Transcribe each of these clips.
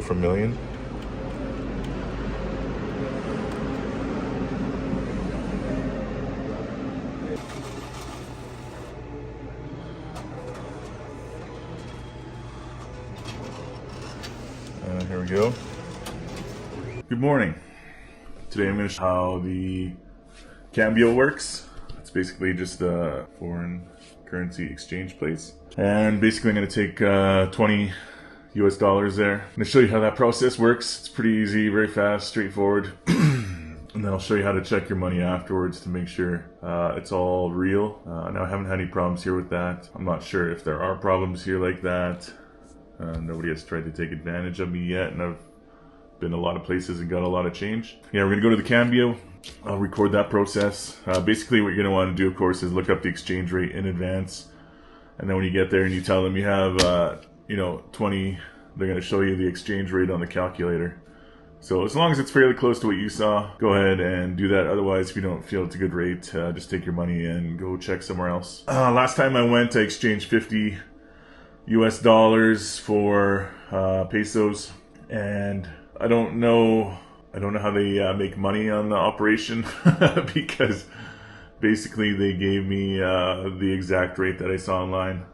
for million. Here we go. Good morning. Today I'm going to show how the cambio works. It's basically just a foreign currency exchange place. And basically I'm going to take 20 US dollars there. I'm going to show you how that process works. It's pretty easy, very fast, straightforward. And then I'll show you how to check your money afterwards to make sure it's all real. Now I haven't had any problems here with that. I'm not sure if there are problems here like that. Nobody has tried to take advantage of me yet, and I've been a lot of places and got a lot of change. Yeah, we're gonna go to the cambio. I'll record that process. Basically what you're gonna want to do, of course, is look up the exchange rate in advance. And then when you get there and you tell them you have, 20, they're gonna show you the exchange rate on the calculator. So as long as it's fairly close to what you saw, go ahead and do that. Otherwise, if you don't feel it's a good rate, just take your money and go check somewhere else. Last time I went, I exchanged 50 US dollars for pesos, and I don't know how they make money on the operation because basically they gave me the exact rate that I saw online.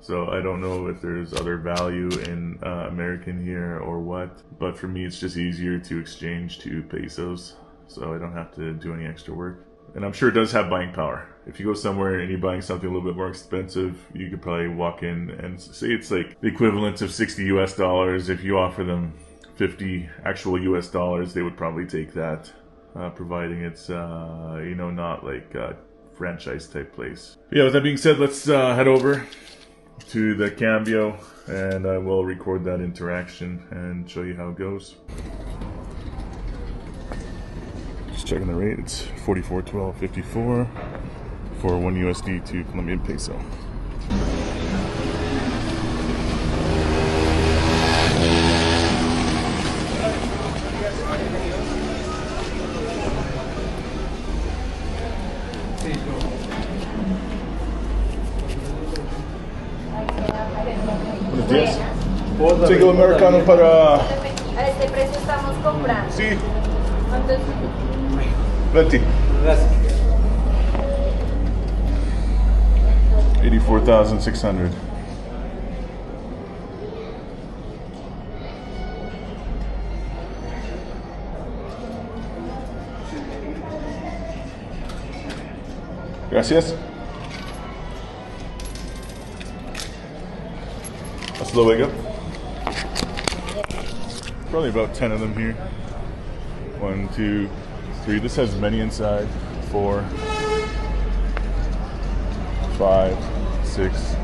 So I don't know if there's other value in American here or what, but for me it's just easier to exchange to pesos, so I don't have to do any extra work. And I'm sure it does have buying power. If you go somewhere and you're buying something a little bit more expensive, you could probably walk in and say it's like the equivalent of 60 US dollars. If you offer them 50 actual US dollars, they would probably take that, providing it's, not like a franchise type place. But yeah, with that being said, let's head over to the cambio and I will record that interaction and show you how it goes. Just checking the rate. It's 44.12.54 for 1 USD to Colombian peso. Buenos días. Tengo americano para... A este precio estamos comprando. Sí. ¿Cuánto es? 20. Gracias. 84,600. Gracias. Hasta luego. Probably about 10 of them here. 1, 2, 3. This has many inside. 4, 5, 6.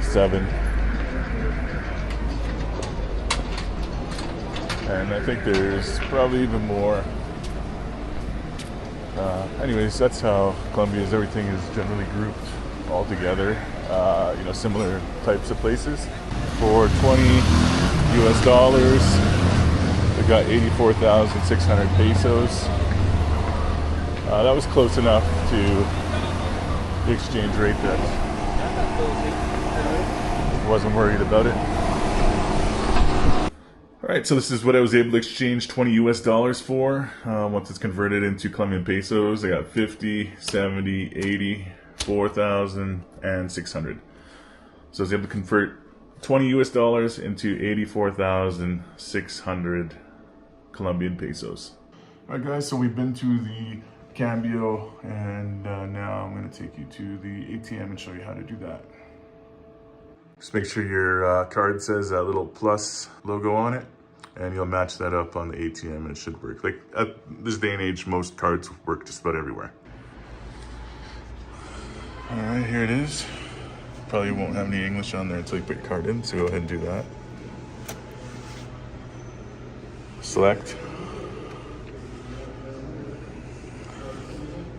Seven. And I think there's probably even more. Anyways, that's how Colombia is. Everything is generally grouped all together. Similar types of places. For 20 US dollars, we got 84,600 pesos. That was close enough to the exchange rate that I wasn't worried about it. Alright, so this is what I was able to exchange 20 US dollars for. Once it's converted into Colombian pesos, I got 50, 70, 80, 4,000, and 600. So I was able to convert 20 US dollars into 84,600 Colombian pesos. Alright guys, so we've been to the cambio and now I'm going to take you to the ATM and show you how to do that. Just make sure your card says a little plus logo on it, and you'll match that up on the ATM and it should work. Like at this day and age, most cards work just about everywhere. All right, here it is. Probably won't have any English on there until you put your card in, so go ahead and do that. Select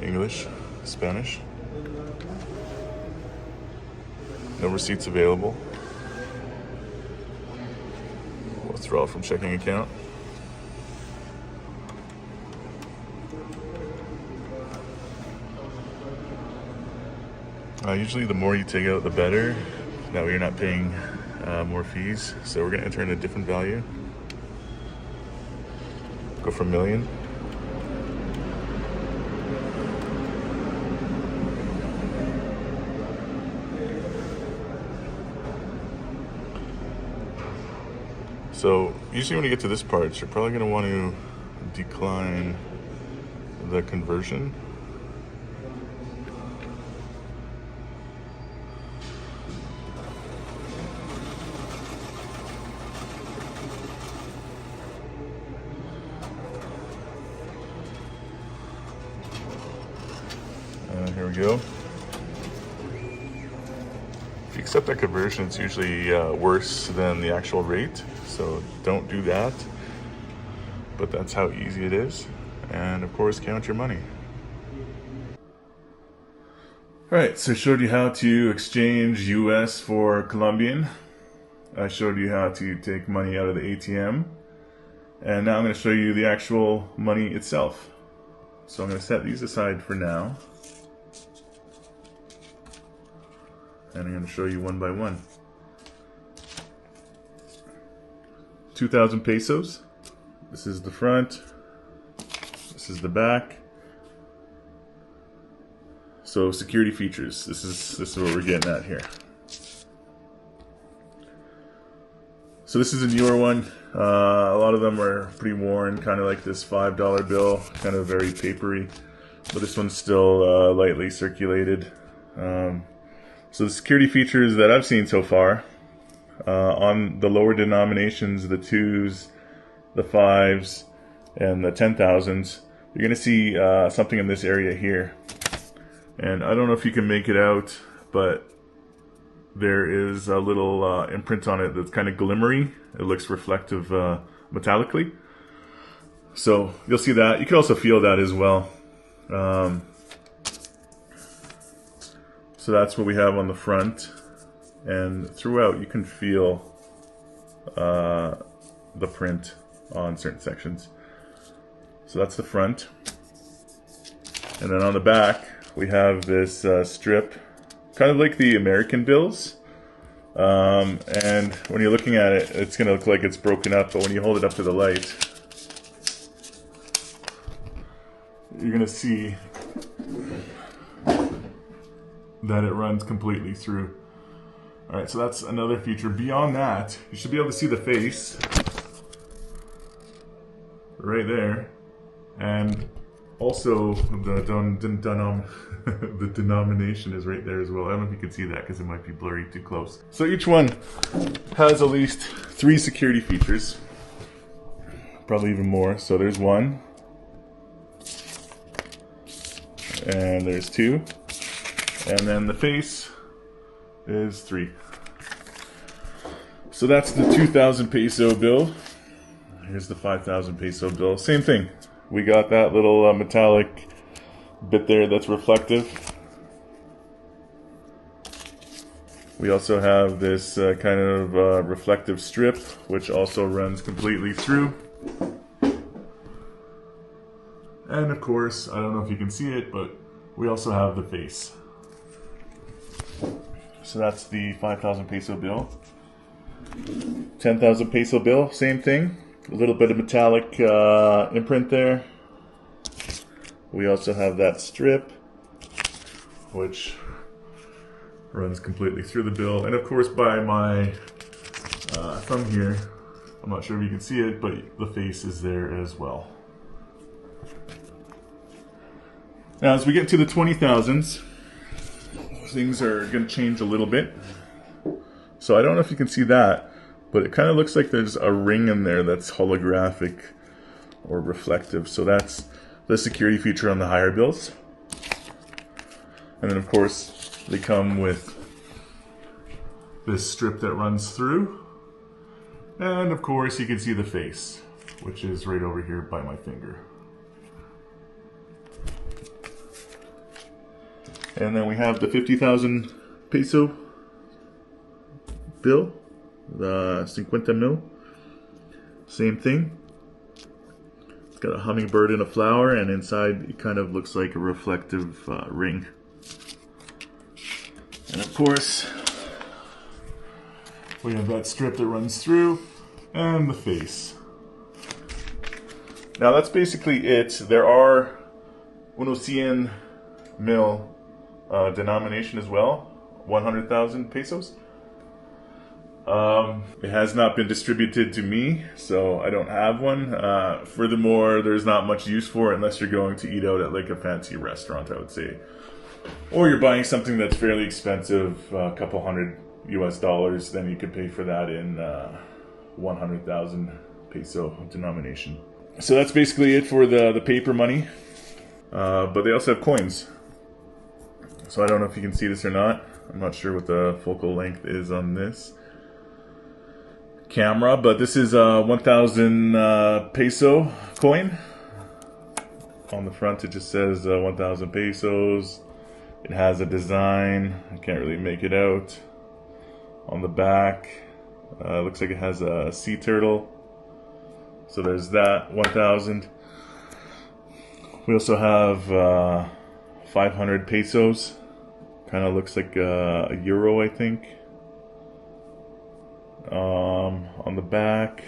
English, Spanish. No receipts available. Withdrawal from checking account. Usually the more you take out, the better. That way you're not paying more fees. So we're gonna enter in a different value. Go for million. So usually when you get to this part, you're probably gonna want to decline the conversion. Here we go. If you accept that conversion, it's usually worse than the actual rate, so don't do that. But that's how easy it is. And of course, count your money. Alright, so I showed you how to exchange US for Colombian. I showed you how to take money out of the ATM. And now I'm going to show you the actual money itself. So I'm going to set these aside for now. And I'm going to show you one by one. 2,000 pesos. This is the front. This is the back. So security features. This is what we're getting at here. So this is a newer one. A lot of them are pretty worn, kind of like this $5 bill, kind of very papery. But this one's still lightly circulated. So the security features that I've seen so far, on the lower denominations, the 2s, the 5s, and the 10,000s, you're going to see something in this area here. And I don't know if you can make it out, but there is a little imprint on it that's kind of glimmery. It looks reflective metallically. So you'll see that. You can also feel that as well. So that's what we have on the front, and throughout you can feel the print on certain sections. So that's the front, and then on the back we have this strip, kind of like the American bills, and when you're looking at it, it's going to look like it's broken up, but when you hold it up to the light, you're going to see that it runs completely through. Alright, so that's another feature. Beyond that, you should be able to see the face right there, and also the the denomination is right there as well. I don't know if you can see that because it might be blurry too close. So each one has at least 3 security features, probably even more. So there's 1, and there's 2. And then the face is 3. So that's the 2,000 peso bill. Here's the 5,000 peso bill. Same thing. We got that little metallic bit there that's reflective. We also have this kind of reflective strip, which also runs completely through. And of course, I don't know if you can see it, but we also have the face. So that's the 5,000 peso bill. 10,000 peso bill, same thing. A little bit of metallic imprint there. We also have that strip, which runs completely through the bill. And of course, by my thumb here, I'm not sure if you can see it, but the face is there as well. Now, as we get to the 20,000s, things are going to change a little bit. So I don't know if you can see that, but it kind of looks like there's a ring in there that's holographic or reflective. So that's the security feature on the higher bills. And then of course they come with this strip that runs through. And of course you can see the face, which is right over here by my finger. And then we have the 50,000 peso bill, the 50 mil. Same thing. It's got a hummingbird and a flower, and inside it kind of looks like a reflective ring. And of course, we have that strip that runs through, and the face. Now that's basically it. There are unos 100 mil denomination as well, 100,000 pesos. It has not been distributed to me, so I don't have one. Furthermore, there's not much use for it unless you're going to eat out at like a fancy restaurant, I would say. Or you're buying something that's fairly expensive, a couple $100 US, then you could pay for that in 100,000 peso denomination. So that's basically it for the paper money. But they also have coins. So I don't know if you can see this or not. I'm not sure what the focal length is on this camera, but this is a 1,000 peso coin. On the front it just says 1,000 pesos. It has a design, I can't really make it out. On the back, looks like it has a sea turtle. So there's that, 1,000. We also have 500 pesos. Kind of looks like a euro, I think. On the back,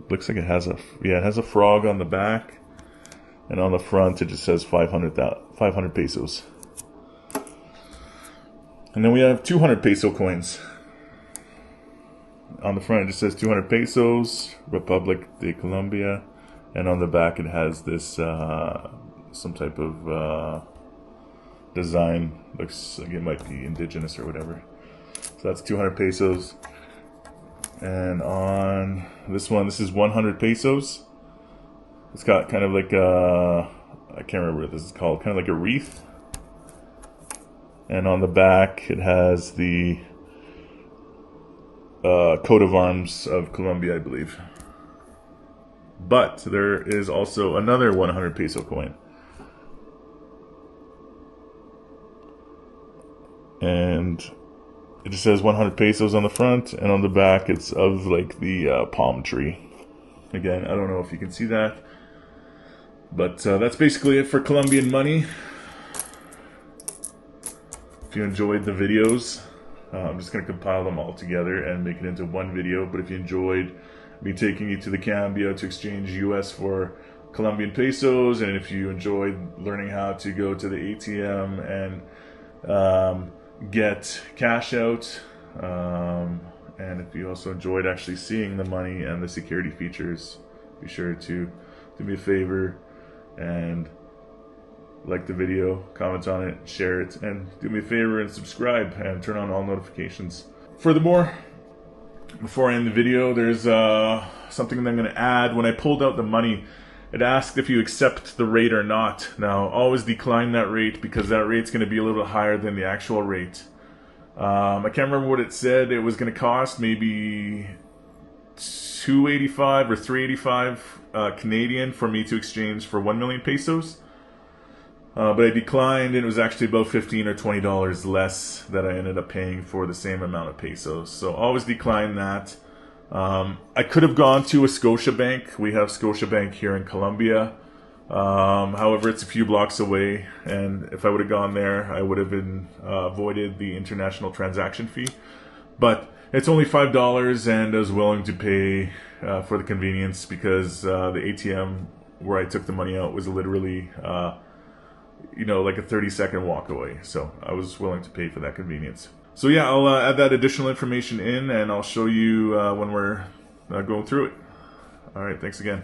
looks like it has a frog on the back, and on the front it just says 500 pesos. And then we have 200 peso coins. On the front it just says 200 pesos, Republic de Colombia, and on the back it has this some type of design. Looks like it might be indigenous or whatever. So that's 200 pesos. And on this one, this is 100 pesos. It's got kind of like a, I can't remember what this is called, kind of like a wreath. And on the back it has the coat of arms of Colombia, I believe. But there is also another 100 peso coin. And it just says 100 pesos on the front, and on the back it's of like the palm tree. Again, I don't know if you can see that, but that's basically it for Colombian money. If you enjoyed the videos, I'm just going to compile them all together and make it into one video. But if you enjoyed me taking you to the cambio to exchange US for Colombian pesos, and if you enjoyed learning how to go to the ATM and get cash out, and if you also enjoyed actually seeing the money and the security features, be sure to do me a favor and like the video, comment on it, share it, and do me a favor and subscribe and turn on all notifications. Furthermore, before I end the video, there's something that I'm going to add. When I pulled out the money, it asked if you accept the rate or not. Now, always decline that rate because that rate's going to be a little higher than the actual rate. I can't remember what it said. It was going to cost maybe $285 or $385 Canadian for me to exchange for 1 million pesos. But I declined, and it was actually about $15 or $20 less that I ended up paying for the same amount of pesos. So always decline that. I could have gone to a Scotiabank. We have Scotiabank here in Colombia. However, it's a few blocks away, and if I would have gone there, I would have been avoided the international transaction fee. But it's only $5, and I was willing to pay for the convenience because the ATM where I took the money out was literally, like a 30-second walk away. So I was willing to pay for that convenience. So yeah, I'll add that additional information in, and I'll show you when we're going through it. All right, thanks again.